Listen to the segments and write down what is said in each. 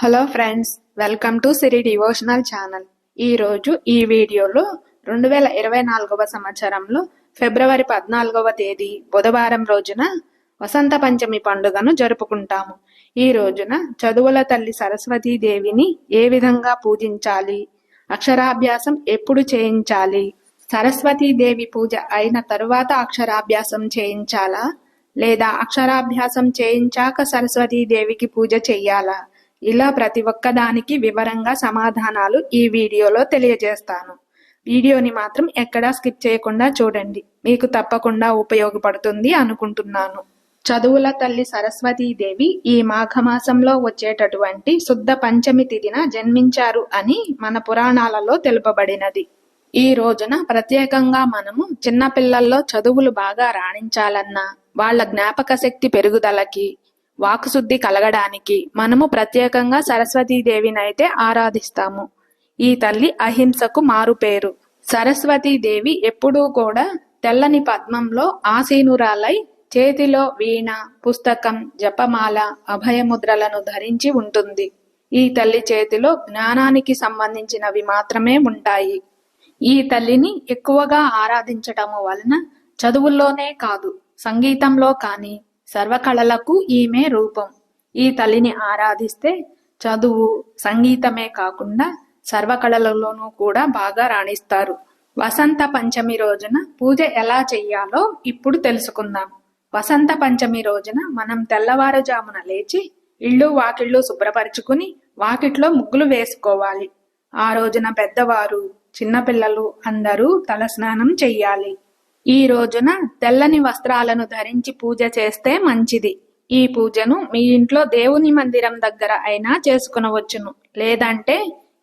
Hello friends, welcome to Siri devotional channel. ఈరోజు ఈ వీడియోలో 2024వ సంవత్సరంలో ఫిబ్రవరి 14వ తేదీ బుధవారం రోజున వసంత పంచమి పండుగను జరుపుకుంటాము. ఈ రోజున చదువుల తల్లి సరస్వతీదేవిని ఏ విధంగా పూజించాలి, అక్షరాభ్యాసం ఎప్పుడు చేయించాలి, సరస్వతీదేవి పూజ అయిన తరువాత అక్షరాభ్యాసం చేయించాలా లేదా అక్షరాభ్యాసం చేయించాక సరస్వతీదేవికి పూజ చెయ్యాలా, ఇలా ప్రతి ఒక్కదానికి వివరంగా సమాధానాలు ఈ వీడియోలో తెలియజేస్తాను. వీడియోని మాత్రం ఎక్కడా స్కిప్ చేయకుండా చూడండి, మీకు తప్పకుండా ఉపయోగపడుతుంది అనుకుంటున్నాను. చదువుల తల్లి సరస్వతీదేవి ఈ మాఘమాసంలో వచ్చేటటువంటి శుద్ధ పంచమి తిథిన జన్మించారు అని మన పురాణాలలో తెలుపబడినది. ఈ రోజున ప్రత్యేకంగా మనము చిన్నపిల్లల్లో చదువులు బాగా రాణించాలన్నా, వాళ్ళ జ్ఞాపక శక్తి పెరుగుదలకి, వాక్శుద్ధి కలగడానికి మనము ప్రత్యేకంగా సరస్వతీదేవినైతే ఆరాధిస్తాము. ఈ తల్లి అహింసకు మారుపేరు. సరస్వతీదేవి ఎప్పుడూ కూడా తెల్లని పద్మంలో ఆసీనురాలై చేతిలో వీణ, పుస్తకం, జపమాల, అభయముద్రలను ధరించి ఉంటుంది. ఈ తల్లి చేతిలో జ్ఞానానికి సంబంధించినవి మాత్రమే ఉంటాయి. ఈ తల్లిని ఎక్కువగా ఆరాధించటము వలన చదువుల్లోనే కాదు, సంగీతంలో కానీ సర్వకళలకు ఈమె రూపం. ఈ తల్లిని ఆరాధిస్తే చదువు, సంగీతమే కాకుండా సర్వకళలలోనూ కూడా బాగా రాణిస్తారు. వసంత పంచమి రోజున పూజ ఎలా చెయ్యాలో ఇప్పుడు తెలుసుకుందాం. వసంత పంచమి రోజున మనం తెల్లవారుజామున లేచి ఇళ్ళు వాకిళ్ళు శుభ్రపరుచుకుని వాకిట్లో ముగ్గులు వేసుకోవాలి. ఆ రోజున పెద్దవారు, చిన్నపిల్లలు అందరూ తలస్నానం చెయ్యాలి. ఈ రోజున తెల్లని వస్త్రాలను ధరించి పూజ చేస్తే మంచిది. ఈ పూజను మీ ఇంట్లో దేవుని మందిరం దగ్గర అయినా చేసుకునవచ్చును, లేదంటే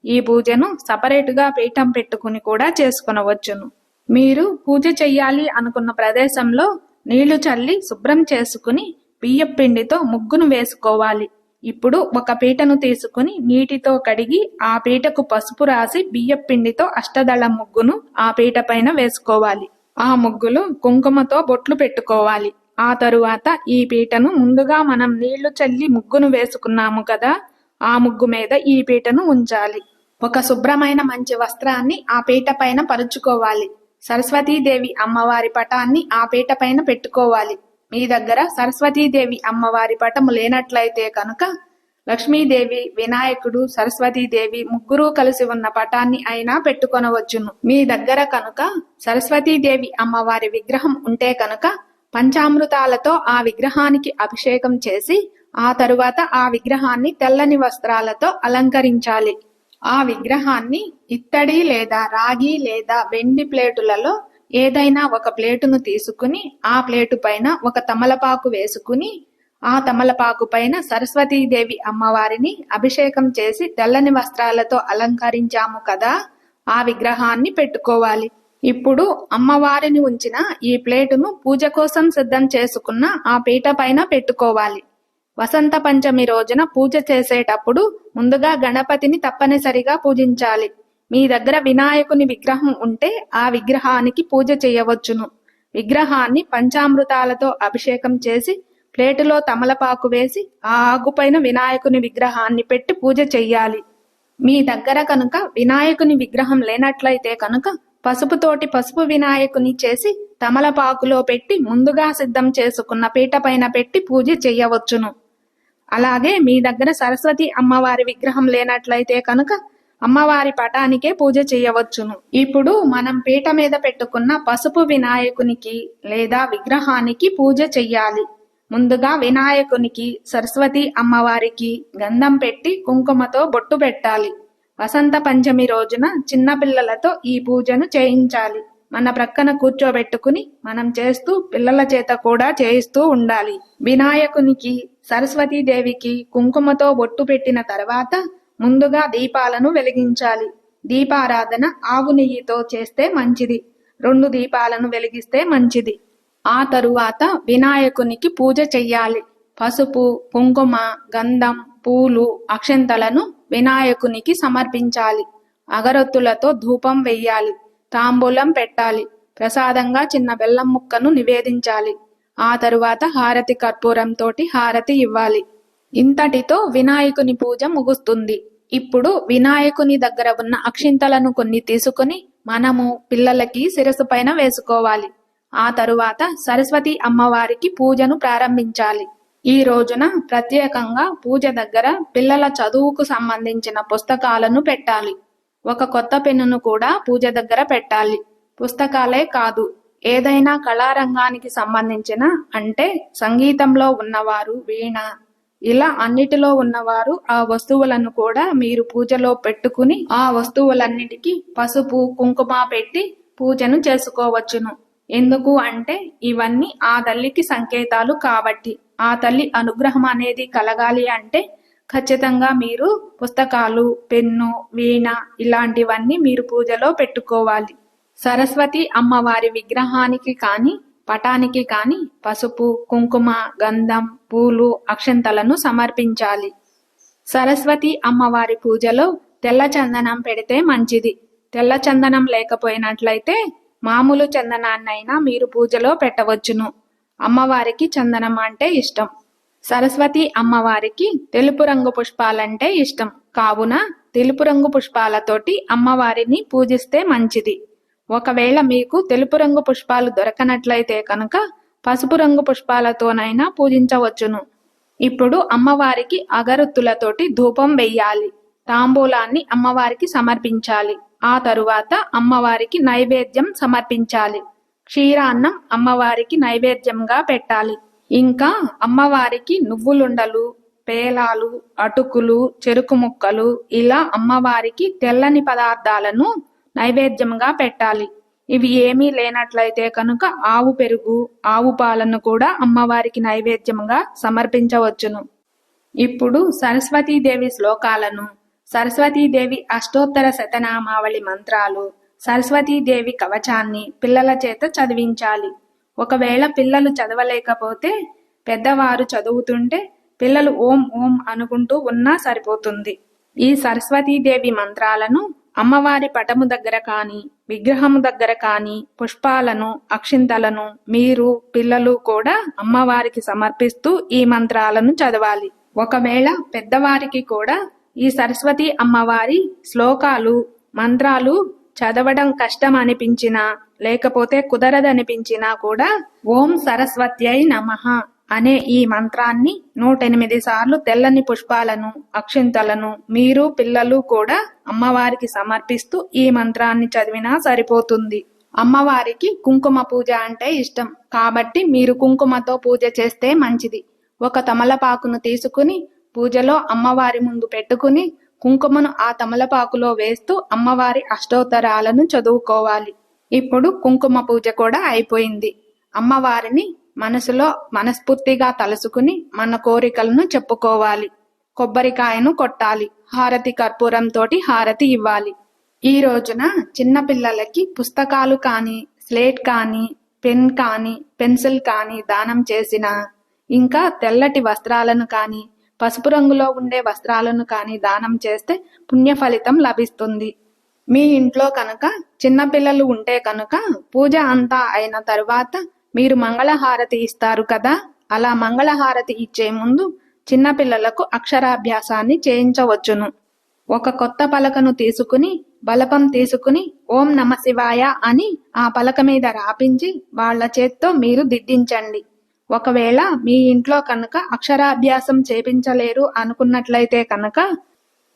ఈ పూజను సపరేటుగా పీఠం పెట్టుకుని కూడా చేసుకునవచ్చును. మీరు పూజ చెయ్యాలి అనుకున్న ప్రదేశంలో నీళ్లు చల్లి శుభ్రం చేసుకుని బియ్యం పిండితో ముగ్గును వేసుకోవాలి. ఇప్పుడు ఒక పీటను తీసుకుని నీటితో కడిగి ఆ పీటకు పసుపు రాసి బియ్యం పిండితో అష్టదళ ముగ్గును ఆ పీట పైన వేసుకోవాలి. ఆ ముగ్గులు కుంకుమతో బొట్లు పెట్టుకోవాలి. ఆ తరువాత ఈ పీటను ముందుగా మనం నీళ్లు చల్లి ముగ్గును వేసుకున్నాము కదా, ఆ ముగ్గు మీద ఈ పీటను ఉంచాలి. ఒక శుభ్రమైన మంచి వస్త్రాన్ని ఆ పీట పైన పరుచుకోవాలి. సరస్వతీదేవి అమ్మవారి పటాన్ని ఆ పీట పైన పెట్టుకోవాలి. మీ దగ్గర సరస్వతీదేవి అమ్మవారి పటము లేనట్లయితే కనుక లక్ష్మీదేవి, వినాయకుడు, సరస్వతీదేవి ముగ్గురు కలిసి ఉన్న పటాన్ని అయినా పెట్టుకొనవచ్చును. మీ దగ్గర కనుక సరస్వతీదేవి అమ్మవారి విగ్రహం ఉంటే కనుక పంచామృతాలతో ఆ విగ్రహానికి అభిషేకం చేసి ఆ తరువాత ఆ విగ్రహాన్ని తెల్లని వస్త్రాలతో అలంకరించాలి. ఆ విగ్రహాన్ని ఇత్తడి లేదా రాగి లేదా వెండి ప్లేటులలో ఏదైనా ఒక ప్లేటును తీసుకుని ఆ ప్లేటు పైన ఒక తమలపాకు వేసుకుని ఆ తమలపాకు పైన సరస్వతీదేవి అమ్మవారిని అభిషేకం చేసి తెల్లని వస్త్రాలతో అలంకరించాము కదా, ఆ విగ్రహాన్ని పెట్టుకోవాలి. ఇప్పుడు అమ్మవారిని ఉంచిన ఈ ప్లేటును పూజ కోసం సిద్ధం చేసుకున్న ఆ పీట పైన పెట్టుకోవాలి. వసంత పంచమి రోజున పూజ చేసేటప్పుడు ముందుగా గణపతిని తప్పనిసరిగా పూజించాలి. మీ దగ్గర వినాయకుని విగ్రహం ఉంటే ఆ విగ్రహానికి పూజ చేయవచ్చును. విగ్రహాన్ని పంచామృతాలతో అభిషేకం చేసి ప్లేటులో తమలపాకు వేసి ఆ ఆకుపైన వినాయకుని విగ్రహాన్ని పెట్టి పూజ చెయ్యాలి. మీ దగ్గర కనుక వినాయకుని విగ్రహం లేనట్లయితే కనుక పసుపుతోటి పసుపు వినాయకుని చేసి తమలపాకులో పెట్టి ముందుగా సిద్ధం చేసుకున్న పీట పైన పెట్టి పూజ చెయ్యవచ్చును. అలాగే మీ దగ్గర సరస్వతి అమ్మవారి విగ్రహం లేనట్లయితే కనుక అమ్మవారి పటానికే పూజ చేయవచ్చును. ఇప్పుడు మనం పీట మీద పెట్టుకున్న పసుపు వినాయకునికి లేదా విగ్రహానికి పూజ చెయ్యాలి. ముందుగా వినాయకునికి, సరస్వతి అమ్మవారికి గంధం పెట్టి కుంకుమతో బొట్టు పెట్టాలి. వసంత పంచమి రోజున చిన్నపిల్లలతో ఈ పూజను చేయించాలి. మన ప్రక్కన కూర్చోబెట్టుకుని మనం చేస్తూ పిల్లల చేత కూడా చేయిస్తూ ఉండాలి. వినాయకునికి, సరస్వతీదేవికి కుంకుమతో బొట్టు పెట్టిన తర్వాత ముందుగా దీపాలను వెలిగించాలి. దీపారాధన ఆవు నెయ్యితో చేస్తే మంచిది. 2 దీపాలను వెలిగిస్తే మంచిది. ఆ తరువాత వినాయకునికి పూజ చెయ్యాలి. పసుపు, కుంకుమ, గంధం, పూలు, అక్షంతలను వినాయకునికి సమర్పించాలి. అగరొత్తులతో ధూపం వెయ్యాలి. తాంబూలం పెట్టాలి. ప్రసాదంగా చిన్న బెల్లం ముక్కను నివేదించాలి. ఆ తరువాత హారతి కర్పూరంతోటి హారతి ఇవ్వాలి. ఇంతటితో వినాయకుని పూజ ముగుస్తుంది. ఇప్పుడు వినాయకుని దగ్గర ఉన్న అక్షింతలను కొన్ని తీసుకుని మనము పిల్లలకి శిరస్సు పైన వేసుకోవాలి. ఆ తరువాత సరస్వతి అమ్మవారికి పూజను ప్రారంభించాలి. ఈ రోజున ప్రత్యేకంగా పూజ దగ్గర పిల్లల చదువుకు సంబంధించిన పుస్తకాలను పెట్టాలి. ఒక కొత్త పెన్నును కూడా పూజ దగ్గర పెట్టాలి. పుస్తకాలే కాదు, ఏదైనా కళారంగానికి సంబంధించిన, అంటే సంగీతంలో ఉన్నవారు వీణ, ఇలా అన్నిటిలో ఉన్నవారు ఆ వస్తువులను కూడా మీరు పూజలో పెట్టుకుని ఆ వస్తువులన్నిటికీ పసుపు కుంకుమ పెట్టి పూజను చేసుకోవచ్చును. ఎందుకు అంటే ఇవన్నీ ఆ తల్లికి సంకేతాలు కాబట్టి. ఆ తల్లి అనుగ్రహం అనేది కలగాలి అంటే ఖచ్చితంగా మీరు పుస్తకాలు, పెన్ను, వీణ ఇలాంటివన్నీ మీరు పూజలో పెట్టుకోవాలి. సరస్వతి అమ్మవారి విగ్రహానికి కానీ పటానికి కానీ పసుపు కుంకుమ గంధం పూలు అక్షంతలను సమర్పించాలి. సరస్వతి అమ్మవారి పూజలో తెల్ల చందనం పెడితే మంచిది. తెల్ల చందనం లేకపోయినట్లయితే మామూలు చందనాన్నైనా మీరు పూజలో పెట్టవచ్చును. అమ్మవారికి చందనం అంటే ఇష్టం. సరస్వతి అమ్మవారికి తెలుపు రంగు పుష్పాలంటే ఇష్టం కావున తెలుపు రంగు పుష్పాలతోటి అమ్మవారిని పూజిస్తే మంచిది. ఒకవేళ మీకు తెలుపు రంగు పుష్పాలు దొరకనట్లయితే కనుక పసుపు రంగు పుష్పాలతోనైనా పూజించవచ్చును. ఇప్పుడు అమ్మవారికి అగరొత్తులతోటి ధూపం వెయ్యాలి. తాంబూలాన్ని అమ్మవారికి సమర్పించాలి. ఆ తరువాత అమ్మవారికి నైవేద్యం సమర్పించాలి. క్షీరాన్నం అమ్మవారికి నైవేద్యంగా పెట్టాలి. ఇంకా అమ్మవారికి నువ్వులుండలు, పేలాలు, అటుకులు, చెరుకు ముక్కలు ఇలా అమ్మవారికి తెల్లని పదార్థాలను నైవేద్యంగా పెట్టాలి. ఇవి ఏమీ లేనట్లయితే కనుక ఆవు పెరుగు, ఆవు పాలను కూడా అమ్మవారికి నైవేద్యంగా సమర్పించవచ్చును. ఇప్పుడు సరస్వతీదేవి శ్లోకాలను, సరస్వతీదేవి అష్టోత్తర శతనామావళి మంత్రాలు, సరస్వతీదేవి కవచాన్ని పిల్లల చేత చదివించాలి. ఒకవేళ పిల్లలు చదవలేకపోతే పెద్దవారు చదువుతుంటే పిల్లలు ఓం ఓం అనుకుంటూ ఉన్నా సరిపోతుంది. ఈ సరస్వతీదేవి మంత్రాలను అమ్మవారి పటము దగ్గర కానీ విగ్రహము దగ్గర కానీ పుష్పాలను అక్షింతలను మీరు పిల్లలు కూడా అమ్మవారికి సమర్పిస్తూ ఈ మంత్రాలను చదవాలి. ఒకవేళ పెద్దవారికి కూడా ఈ సరస్వతి అమ్మవారి శ్లోకాలు మంత్రాలు చదవడం కష్టం అనిపించినా లేకపోతే కుదరదనిపించినా కూడా ఓం సరస్వత్యై నమః అనే ఈ మంత్రాన్ని 108 సార్లు తెల్లని పుష్పాలను అక్షింతలను మీరు పిల్లలు కూడా అమ్మవారికి సమర్పిస్తూ ఈ మంత్రాన్ని చదివినా సరిపోతుంది. అమ్మవారికి కుంకుమ పూజ అంటే ఇష్టం కాబట్టి మీరు కుంకుమతో పూజ చేస్తే మంచిది. ఒక తమలపాకును తీసుకుని పూజలో అమ్మవారి ముందు పెట్టుకుని కుంకుమను ఆ తమలపాకులో వేస్తూ అమ్మవారి అష్టోత్తరాలను చదువుకోవాలి. ఇప్పుడు కుంకుమ పూజ కూడా అయిపోయింది. అమ్మవారిని మనసులో మనస్ఫూర్తిగా తలుసుకుని మన కోరికలను చెప్పుకోవాలి. కొబ్బరికాయను కొట్టాలి. హారతి కర్పూరంతో హారతి ఇవ్వాలి. ఈ రోజున చిన్న పిల్లలకి పుస్తకాలు కానీ స్లేట్ కానీ పెన్ కానీ పెన్సిల్ కానీ దానం చేసిన, ఇంకా తెల్లటి వస్త్రాలను కానీ పసుపు రంగులో ఉండే వస్త్రాలను కానీ దానం చేస్తే పుణ్య ఫలితం లభిస్తుంది. మీ ఇంట్లో కనుక చిన్నపిల్లలు ఉంటే కనుక పూజ అంతా అయిన తరువాత మీరు మంగళహారతి ఇస్తారు కదా, అలా మంగళహారతి ఇచ్చే ముందు చిన్నపిల్లలకు అక్షరాభ్యాసాన్ని చేయించవచ్చును. ఒక కొత్త పలకను తీసుకుని బలపం తీసుకుని ఓం నమ శివాయ అని ఆ పలక మీద రాపించి వాళ్ల చేత్తో మీరు దిద్దించండి. ఒకవేళ మీ ఇంట్లో కనుక అక్షరాభ్యాసం చేపించలేరు అనుకున్నట్లయితే కనుక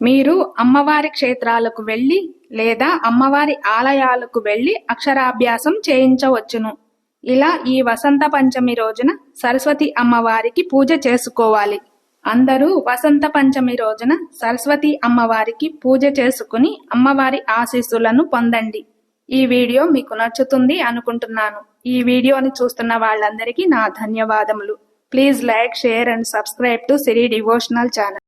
మీరు అమ్మవారి క్షేత్రాలకు వెళ్ళి లేదా అమ్మవారి ఆలయాలకు వెళ్ళి అక్షరాభ్యాసం చేయించవచ్చును. ఇలా ఈ వసంత పంచమి రోజున సరస్వతి అమ్మవారికి పూజ చేసుకోవాలి. అందరూ వసంత పంచమి రోజున సరస్వతి అమ్మవారికి పూజ చేసుకుని అమ్మవారి ఆశీస్సులను పొందండి. ఈ వీడియో మీకు నచ్చుతుంది అనుకుంటున్నాను. ఈ వీడియోని చూస్తున్న వాళ్ళందరికీ నా ధన్యవాదములు. Please like, share and subscribe to Siri devotional channel.